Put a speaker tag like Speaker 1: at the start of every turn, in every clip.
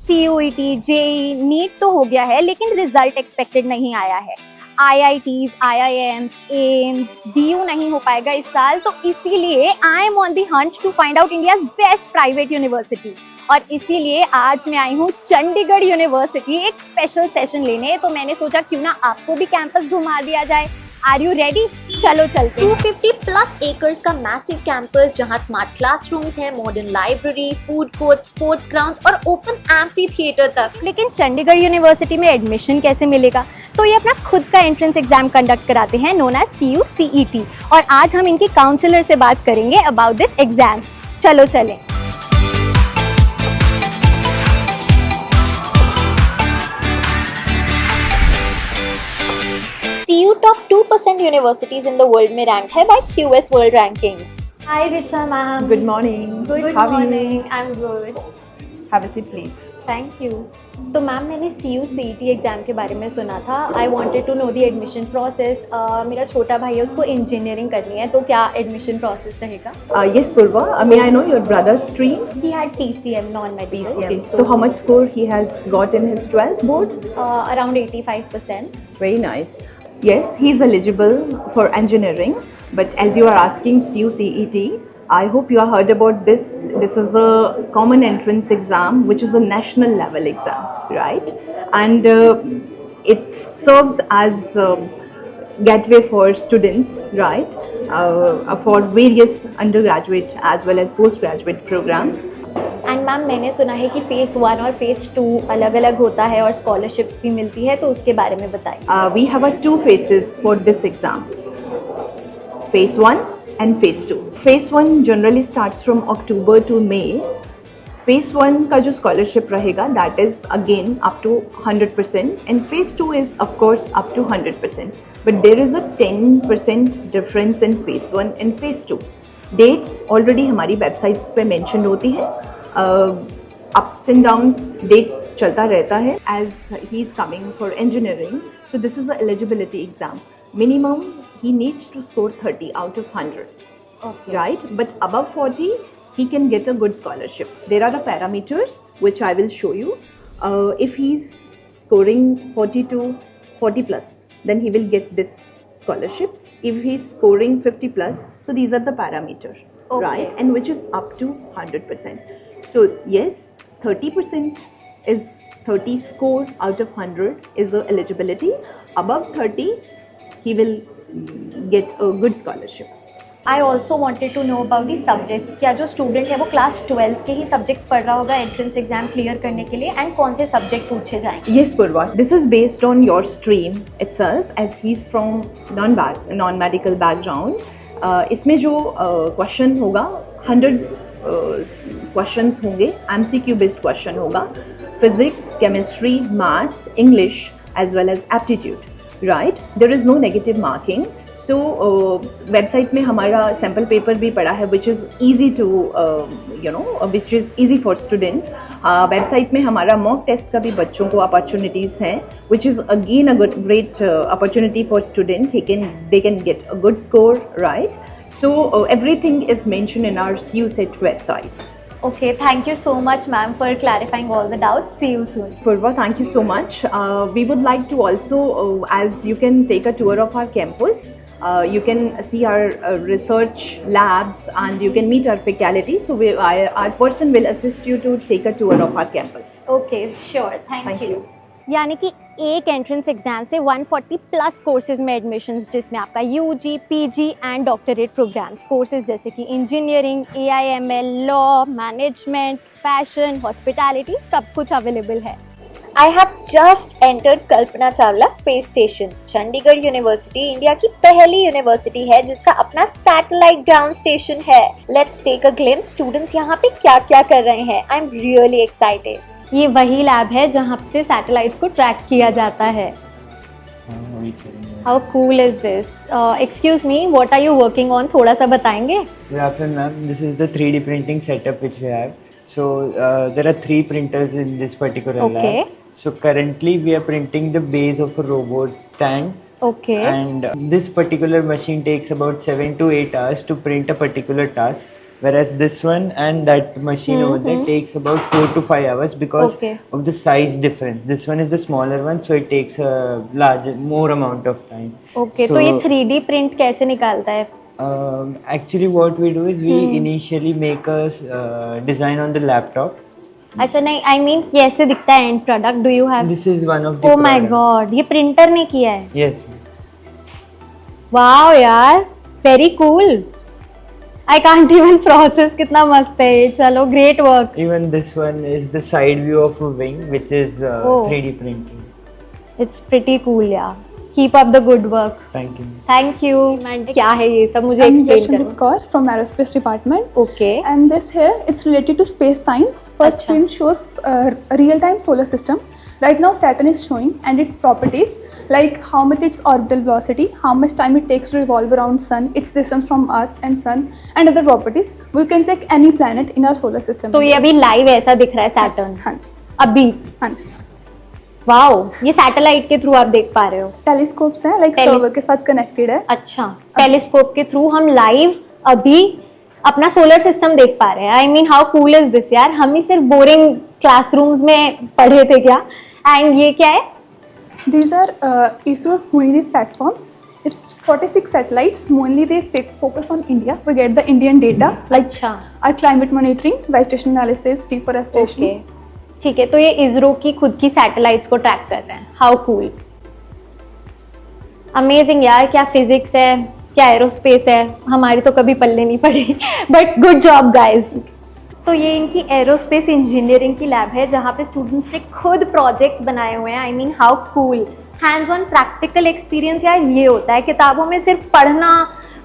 Speaker 1: CUET, JEE, NEET तो हो गया है लेकिन रिजल्ट एक्सपेक्टेड नहीं आया है। IITs, IIMs, AIIMS, DU नहीं हो पाएगा इस साल, तो इसीलिए I am on the hunt to find out India's best private university. और इसीलिए आज मैं आई हूँ चंडीगढ़ यूनिवर्सिटी एक स्पेशल सेशन लेने। तो मैंने सोचा क्यों ना आपको भी कैंपस घुमा दिया जाए। Are you ready? चलो चलते हैं।
Speaker 2: 250 प्लस एकर्स का मैसिव कैंपस जहां स्मार्ट क्लासरूम्स है, modern library, food court, sports ground और ओपन एम्फी थिएटर तक।
Speaker 1: लेकिन चंडीगढ़ यूनिवर्सिटी में एडमिशन कैसे मिलेगा? तो ये अपना खुद का एंट्रेंस एग्जाम कंडक्ट कराते हैं, नोन एज CUCET। और आज हम इनकी काउंसलर से बात करेंगे अबाउट दिस एग्जाम। चलो चलें।
Speaker 2: CU top 2% universities in the world में रैंक है by QS world rankings.
Speaker 1: Hi Richa ma'am.
Speaker 3: Good morning.
Speaker 1: Good
Speaker 3: How are
Speaker 1: morning.
Speaker 3: you?
Speaker 1: I'm good.
Speaker 3: Have a seat, please.
Speaker 1: Thank you. तो ma'am मैंने CUCET exam के बारे में सुना था। I wanted to know the admission process. मेरा छोटा भाई है, उसको इंजीनियरिंग करनी है, तो क्या एडमिशन प्रोसेस रहेगा?
Speaker 3: Yes, Purva. May I know your brother's stream?
Speaker 1: He had PCM, non-medical.
Speaker 3: PCM. So how much score he has got in his 12th board?
Speaker 1: Around 85%.
Speaker 3: Very nice. Yes, he is eligible for engineering. But as you are asking CUCET, I hope you have heard about this. This is a common entrance exam, which is a national level exam, right? And it serves as gateway for students, right? For various undergraduate as well as postgraduate program.
Speaker 1: And ma'am मैंने सुना है कि phase 1 और phase 2 अलग अलग होता है और स्कॉलरशिप्स भी मिलती है, तो उसके बारे में बताइए।
Speaker 3: We have two phases for this exam. Phase 1 and Phase 2. Phase 1 generally starts from October to May. Phase 1 का जो scholarship रहेगा that is again up to 100% and Phase 2 is of course up to 100%. But there is a 10% difference in Phase 1 and Phase 2. Dates already हमारी websites पे mentioned होती हैं. Ups and downs dates चलता रहता है as he is coming for engineering. So this is a eligibility exam. Minimum he needs to score 30 out of 100.
Speaker 1: Okay.
Speaker 3: Right? But above 40 he can get a good scholarship. There are the parameters which I will show you. If he's scoring 40 to 40 plus, then he will get this scholarship. If he's scoring 50 plus, so these are the parameters,
Speaker 1: Okay.
Speaker 3: right? And which is up to 100%. So yes, 30% is 30 score out of 100 is a eligibility. Above 30, he will get a good scholarship.
Speaker 1: I also wanted to know about the subjects. क्या जो student है वो class 12 के ही subjects पढ़ रहा होगा entrance exam clear करने के लिए, एंड कौन से सब्जेक्ट पूछे जाएंगे?
Speaker 3: Yes, Purva. This is based on your stream itself, as he's from non-medical background. इसमें जो क्वेश्चन होगा 100 क्वेश्चंस होंगे, MCQ बेस्ड क्वेश्चन होगा, physics, chemistry, maths, English as well as aptitude, right? There is no negative marking. So website में हमारा sample paper भी पड़ा है which is easy to which is easy for student. Website में हमारा mock test का भी बच्चों को अपॉर्चुनिटीज़ हैं which is again a great opportunity for student. They can get a good score, right? So everything is mentioned in our CUCET website.
Speaker 1: Okay, thank you so much ma'am for clarifying all the doubts. See you soon.
Speaker 3: Purva, thank you so much. We would like to also, as you can take a tour of our campus, you can see our research labs and you can meet our faculty. So our person will assist you to take a tour of our campus.
Speaker 1: Okay, sure. Thank you.
Speaker 3: you.
Speaker 1: यानी कि एक entrance exam से 140 plus courses में admissions, जिसमें आपका UG, PG and doctorate programs courses जैसे कि engineering, AIML, law, management, fashion, hospitality, सब कुछ अवेलेबल है।
Speaker 2: I have just entered Kalpana Chawla space station. Chandigarh university India की पहली यूनिवर्सिटी है जिसका अपना सैटेलाइट ग्राउंड स्टेशन है. Let's take a glimpse students यहाँ पे क्या क्या कर रहे हैं. I am really excited.
Speaker 1: ये वही लैब है जहाँ से सैटेलाइट्स को ट्रैक किया जाता है। How cool is this? Excuse me, what are you working on? थोड़ा सा बताएंगे?
Speaker 4: Good afternoon, ma'am. This is the 3D printing setup which we have. So there are 3 printers in this particular
Speaker 1: Okay.
Speaker 4: lab. So currently we are printing the base of a robot tank.
Speaker 1: Okay.
Speaker 4: And this particular machine takes about 7 to 8 hours to print a particular task. whereas this one and that machine over there takes about 4 to 5 hours because
Speaker 1: Okay.
Speaker 4: of the size difference. This one is the smaller one, so it takes a more amount of time.
Speaker 1: Okay
Speaker 4: So,
Speaker 1: तो ये 3D print कैसे निकालता है?
Speaker 4: actually what we do is we initially make a design on the laptop.
Speaker 1: अच्छा नहीं, I mean कैसे दिखता है and product? Do you have?
Speaker 4: This is one of the
Speaker 1: oh my
Speaker 4: product.
Speaker 1: God, ये printer ने किया है?
Speaker 4: Yes.
Speaker 1: वाओ यार, very cool. I can't even process, कितना मस्त है ये। चलो, great work.
Speaker 4: Even this one is the side view of a wing, which is
Speaker 1: Oh.
Speaker 4: 3D printing.
Speaker 1: It's pretty cool यार, keep up the good work.
Speaker 4: Thank you.
Speaker 1: Thank you. क्या है ये सब, मुझे
Speaker 5: I'm
Speaker 1: एक्सप्लेन
Speaker 5: Jashandeep
Speaker 1: करो।
Speaker 5: Kaur from Aerospace Department.
Speaker 1: Okay,
Speaker 5: And this here, it's related to space science. First
Speaker 1: Acha.
Speaker 5: screen shows a real-time solar system. Right now, Saturn is showing and its properties, like how much its orbital velocity, how much time it takes to revolve around Sun, its distance from Earth and Sun, and other properties. We can check any planet in our solar system.
Speaker 1: तो ये अभी live ऐसा दिख रहा है Saturn
Speaker 5: हाँ जी,
Speaker 1: अभी?
Speaker 5: हाँ जी।
Speaker 1: वाओ, ये सैटेलाइट के थ्रू आप देख पा रहे हो?
Speaker 5: टेलीस्कोप्स हैं, लाइक
Speaker 1: Tele-
Speaker 5: सर्वर के साथ कनेक्टेड है।
Speaker 1: अच्छा, टेलीस्कोप के थ्रू हम लाइव अभी अपना सोलर सिस्टम देख पा रहे हैं। I mean how cool is this यार। हम ही सिर्फ बोरिंग क्लासरूम्स में पढ़े थे क्या? एंड ये क्या है?
Speaker 5: These are ISRO's Moonidis platform. It's 46 satellites. Mainly they focus on India. We get the Indian data like
Speaker 1: अच्छा,
Speaker 5: our climate monitoring, vegetation analysis, deforestation.
Speaker 1: Okay, ठीक है। तो ये इसरो की खुद की सैटेलाइट्स को ट्रैक कर रहे हैं। हाउ कूल, अमेजिंग यार। क्या फिजिक्स है, क्या एरोस्पेस है, हमारी तो कभी पल्ले नहीं पड़ी। But good job guys. तो ये इनकी एरोस्पेस इंजीनियरिंग की लैब है जहाँ पे स्टूडेंट्स ने खुद प्रोजेक्ट बनाए हुए हैं। I mean how cool. Hands on practical experience यार ये होता है। किताबों में सिर्फ पढ़ना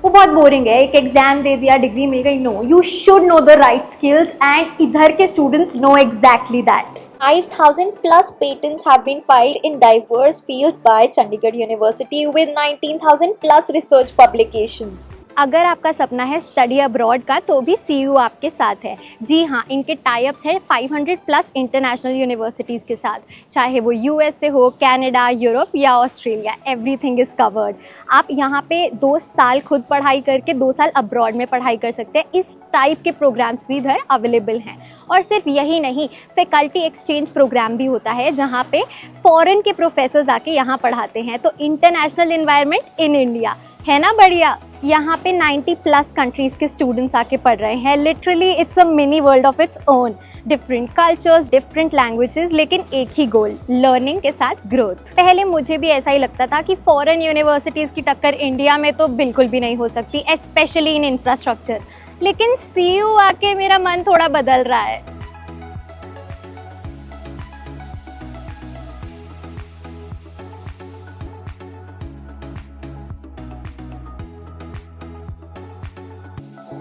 Speaker 1: वो बहुत बोरिंग है, एक एग्जाम दे दिया, डिग्री मिल गई। No, you should know the right skills and इधर के students know exactly that.
Speaker 2: 5,000 plus patents have been filed in diverse fields by Chandigarh University with 19,000 plus research publications.
Speaker 1: अगर आपका सपना है स्टडी अब्रॉड का तो भी CU आपके साथ है। जी हाँ, इनके टाई अप्स है 500 प्लस इंटरनेशनल यूनिवर्सिटीज़ के साथ, चाहे वो US से हो, कनाडा, यूरोप या ऑस्ट्रेलिया, एवरीथिंग इज़ कवर्ड। आप यहाँ पे 2 साल खुद पढ़ाई करके 2 साल अब्रॉड में पढ़ाई कर सकते हैं। इस टाइप के प्रोग्राम्स भी इधर अवेलेबल हैं। और सिर्फ यही नहीं, फैकल्टी एक्सचेंज प्रोग्राम भी होता है जहाँ पे फॉरेन के प्रोफेसर्स आके यहाँ पढ़ाते हैं। तो इंटरनेशनल इन्वायरमेंट इन इंडिया है ना बढ़िया। यहाँ पे 90 प्लस कंट्रीज के स्टूडेंट्स आके पढ़ रहे हैं। Literally it's a mini world of its own. Different cultures, different languages, लेकिन एक ही गोल, लर्निंग के साथ ग्रोथ। पहले मुझे भी ऐसा ही लगता था कि फॉरेन यूनिवर्सिटीज़ की टक्कर इंडिया में तो बिल्कुल भी नहीं हो सकती, स्पेशली इन इंफ्रास्ट्रक्चर। लेकिन CU आके मेरा मन थोड़ा बदल रहा है।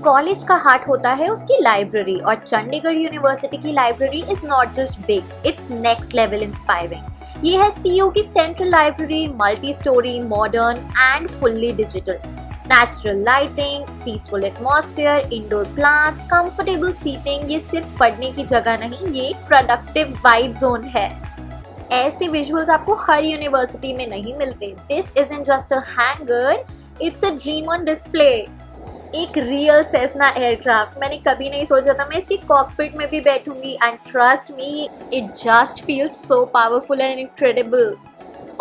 Speaker 2: कॉलेज का हार्ट होता है उसकी लाइब्रेरी, और चंडीगढ़ यूनिवर्सिटी की library is not just big, it's next level inspiring. ये है CU की central library, multi storey, modern and fully digital. Natural lighting, peaceful atmosphere, indoor plants, comfortable seating. ये सिर्फ पढ़ने की जगह नहीं, ये एक प्रोडक्टिव वाइब जोन है। ऐसे विजुअल्स आपको हर यूनिवर्सिटी में नहीं मिलते। This isn't just a hanger, it's a dream on display. एक रियल सेस्ना एयरक्राफ्ट, मैंने कभी नहीं सोचा था मैं इसकी कॉकपिट में भी बैठूंगी, and trust me, it just feels so powerful and incredible.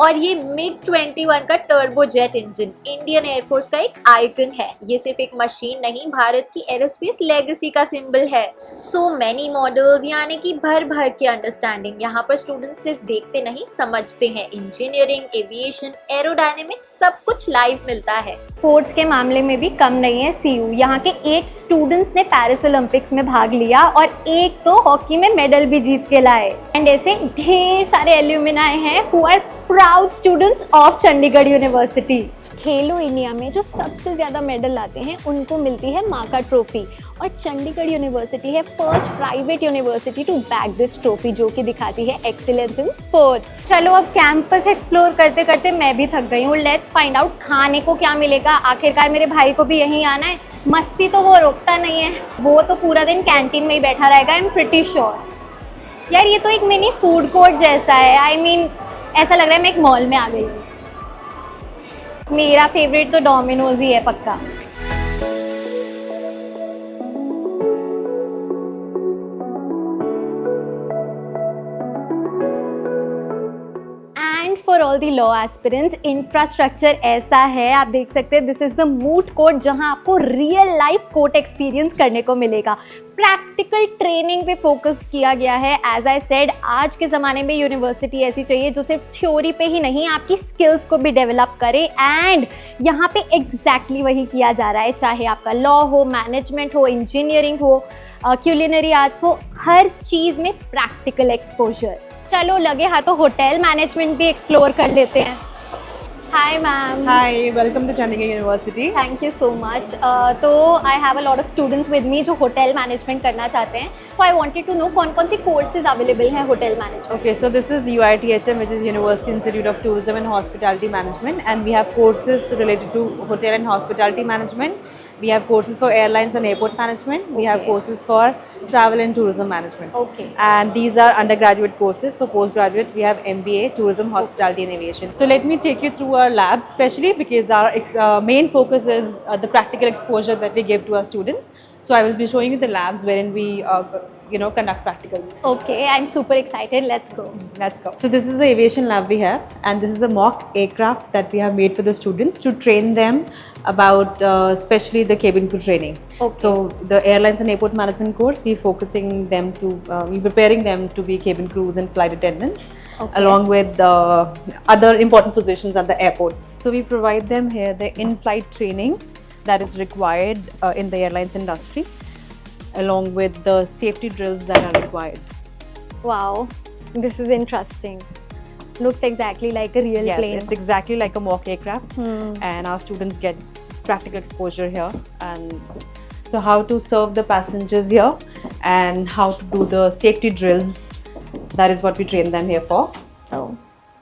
Speaker 2: और ये MiG-21 का turbo jet engine Indian air force का एक आइकन है। ये सिर्फ एक मशीन नहीं, भारत की एरोस्पेस लेगेसी का सिंबल है। सो मैनी मॉडल्स, यानी कि भर भर के अंडरस्टैंडिंग। यहाँ पर स्टूडेंट्स सिर्फ देखते नहीं, समझते हैं। इंजीनियरिंग, एविएशन, एरोडायनेमिक्स, सब कुछ लाइव मिलता है।
Speaker 1: स्पोर्ट्स के मामले में भी कम नहीं है CU। यहाँ के 8 स्टूडेंट्स ने पेरिस ओलंपिक्स में भाग लिया और एक तो हॉकी में मेडल भी जीत के लाए। एंड ऐसे ढेर सारे एल्यूमिनाई हैं who are proud students of Chandigarh university. Khelo India में जो सबसे ज़्यादा मेडल लाते हैं उनको मिलती है माका ट्रॉफी, और चंडीगढ़ यूनिवर्सिटी है first private university to back this trophy, जो कि दिखाती है एक्सीलेंस इन स्पोर्ट्स। चलो अब कैंपस एक्सप्लोर करते करते मैं भी थक गई हूँ। लेट्स फाइंड आउट खाने को क्या मिलेगा। आखिरकार मेरे भाई को भी यहीं आना है, मस्ती तो वो रोकता नहीं है, वो तो पूरा दिन कैंटीन में ही बैठा रहेगा। I am pretty sure. यार ये तो एक मिनी फूड कोर्ट जैसा है। आई मीन ऐसा लग रहा है मैं एक मॉल में आ गई हूँ। मेरा फेवरेट तो डोमिनोज ही है पक्का। All the law aspirants, infrastructure ऐसा है, आप देख सकते हैं, this is the moot court जहां आपको रियल लाइफ कोर्ट एक्सपीरियंस करने को मिलेगा। प्रैक्टिकल ट्रेनिंग पे फोकस किया गया है। एज आई सेड, आज के ज़माने में यूनिवर्सिटी ऐसी चाहिए जो सिर्फ थ्योरी पे ही नहीं, आपकी स्किल्स को भी डेवलप करे, एंड यहाँ पे एग्जैक्टली वही किया जा रहा है। चाहे आपका लॉ हो, मैनेजमेंट हो, इंजीनियरिंग हो, क्यूलिनरी आर्ट्स हो, हर चीज़ में प्रैक्टिकल एक्सपोजर। चलो लगे हाथों होटल मैनेजमेंट भी एक्सप्लोर कर लेते हैं। Hi ma'am.
Speaker 6: Hi, welcome to Chandigarh University.
Speaker 1: Thank you so much. तो I have a lot of students with me जो होटल मैनेजमेंट करना चाहते हैं, तो आई वांटेड टू नो कौन कौन सी कोर्सेज अवेलेबल हैं hotel management.
Speaker 6: Okay, so this is UITHM, which is University Institute of Tourism and Hospitality Management, and we have courses related to hotel and hospitality management. We have courses for airlines and airport management. We have
Speaker 1: Okay.
Speaker 6: courses for travel and tourism management.
Speaker 1: Okay.
Speaker 6: And these are undergraduate courses. For postgraduate, we have MBA, Tourism, Hospitality and Aviation. So let me take you through our labs, especially because our main focus is the practical exposure that we give to our students. So I will be showing you the labs wherein we conduct practicals.
Speaker 1: Okay, I am super excited, let's go.
Speaker 6: Let's go. So this is the aviation lab we have, and this is the mock aircraft that we have made for the students to train them about especially the cabin crew training.
Speaker 1: Okay.
Speaker 6: So the airlines and airport management course, we preparing them to be cabin crews and flight attendants,
Speaker 1: Okay.
Speaker 6: along with other important positions at the airport. So we provide them here the in-flight training that is required in the airlines industry, along with the safety drills that are required.
Speaker 1: Wow, this is interesting, looks exactly like a real
Speaker 6: Yes,
Speaker 1: plane.
Speaker 6: it's exactly like a mock aircraft,
Speaker 1: Hmm.
Speaker 6: and our students get practical exposure here, and so how to serve the passengers here and how to do the safety drills. That is what we train them here for.
Speaker 1: Oh,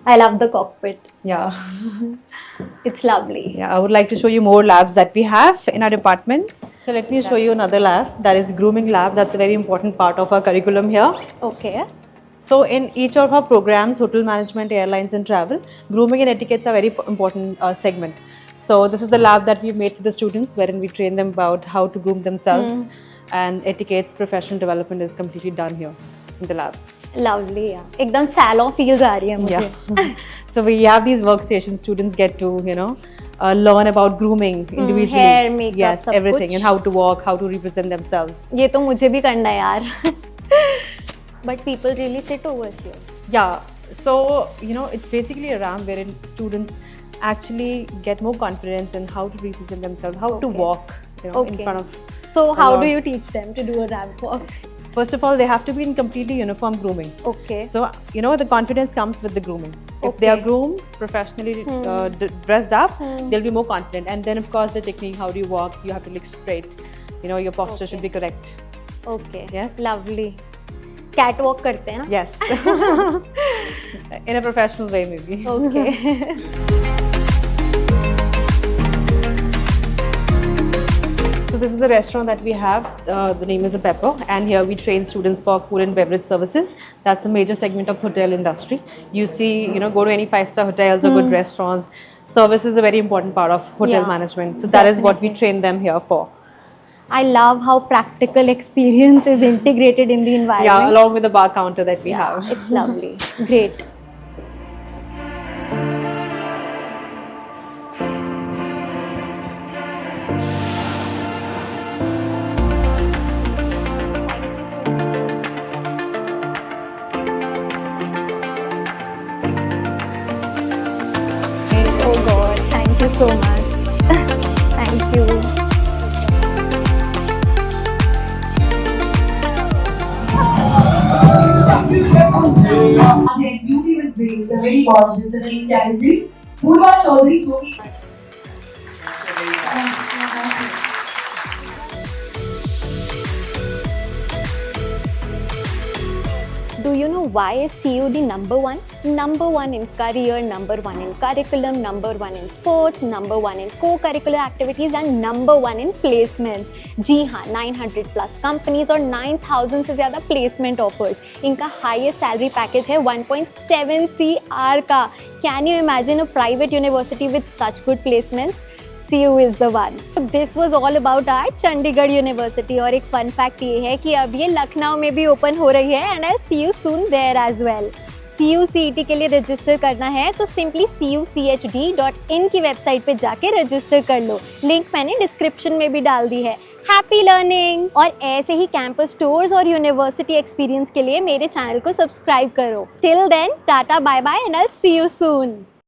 Speaker 1: I love the cockpit.
Speaker 6: Yeah,
Speaker 1: It's lovely.
Speaker 6: yeah. I would like to show you more labs that we have in our department. So let me show you another lab. That is grooming lab. That's a very important part of our curriculum here.
Speaker 1: Okay.
Speaker 6: So in each of our programs, hotel management, airlines and travel, grooming and etiquettes are very important segment. So this is the lab that we've made for the students, wherein we train them about how to groom themselves, and etiquettes, professional development is completely done here in the lab.
Speaker 1: Lovely, yeah. एकदम salon feel आ रही है मुझे।
Speaker 6: Yeah. So we have these workstations. Students get to learn about grooming individually.
Speaker 1: hair, makeup,
Speaker 6: yes,
Speaker 1: सब
Speaker 6: everything,
Speaker 1: कुछ।
Speaker 6: and how to walk, how to represent themselves.
Speaker 1: ये तो मुझे भी करना है यार। But people really sit over here.
Speaker 6: Yeah, so it's basically a ramp wherein students actually get more confidence in how to represent themselves, how to
Speaker 1: Okay.
Speaker 6: walk in
Speaker 1: Okay.
Speaker 6: front of.
Speaker 1: So how
Speaker 6: lot.
Speaker 1: do you teach them to do a ramp walk?
Speaker 6: First of all, they have to be in completely uniform grooming.
Speaker 1: Okay.
Speaker 6: So the confidence comes with the grooming. If they are
Speaker 1: Okay.
Speaker 6: groomed, professionally dressed up, they'll be more confident. And then of course the technique, how do you walk? You have to look straight. Your posture should be correct.
Speaker 1: Okay.
Speaker 6: Yes.
Speaker 1: Lovely. Cat walk करते हैं ना?
Speaker 6: Yes. In a professional way, maybe.
Speaker 1: Okay.
Speaker 6: So this is the restaurant that we have. The name is The Pepper, and here we train students for food and beverage services. That's a major segment of hotel industry. You see, go to any 5-star hotels or good restaurants. Service is a very important part of hotel
Speaker 1: Yeah,
Speaker 6: management. So that is what we train them here for.
Speaker 1: I love how practical experience is integrated in the
Speaker 6: Yeah,
Speaker 1: environment.
Speaker 6: along with the bar counter that we have.
Speaker 1: It's lovely. Great. Oh God, thank you so much. Thank you.
Speaker 7: and beauty will bring the very gorgeous and very talented Purva Chaudhary, जो कि
Speaker 1: Do you know why is CU the number one? Number one in career, number one in curriculum, number one in sports, number one in co-curricular activities and number one in placements. जी हाँ, 900 plus companies और 9,000 से ज़्यादा placement offers. इनका highest salary package है 1.7 CR का. Can you imagine a private university with such good placements? CU is the one. So this was all about our Chandigarh University. और एक fun fact ये है कि अब ये लखनऊ में भी open हो रही है and I'll see you soon there as well. CUCET के लिए रजिस्टर करना है तो सिंपली cuchd.in की वेबसाइट पे जाके रजिस्टर कर लो। लिंक मैंने डिस्क्रिप्शन में भी डाल दी है। Happy learning! और ऐसे ही कैंपस टूर्स और यूनिवर्सिटी एक्सपीरियंस के लिए मेरे चैनल को सब्सक्राइब करो। Till then, tata bye bye and I will see you soon.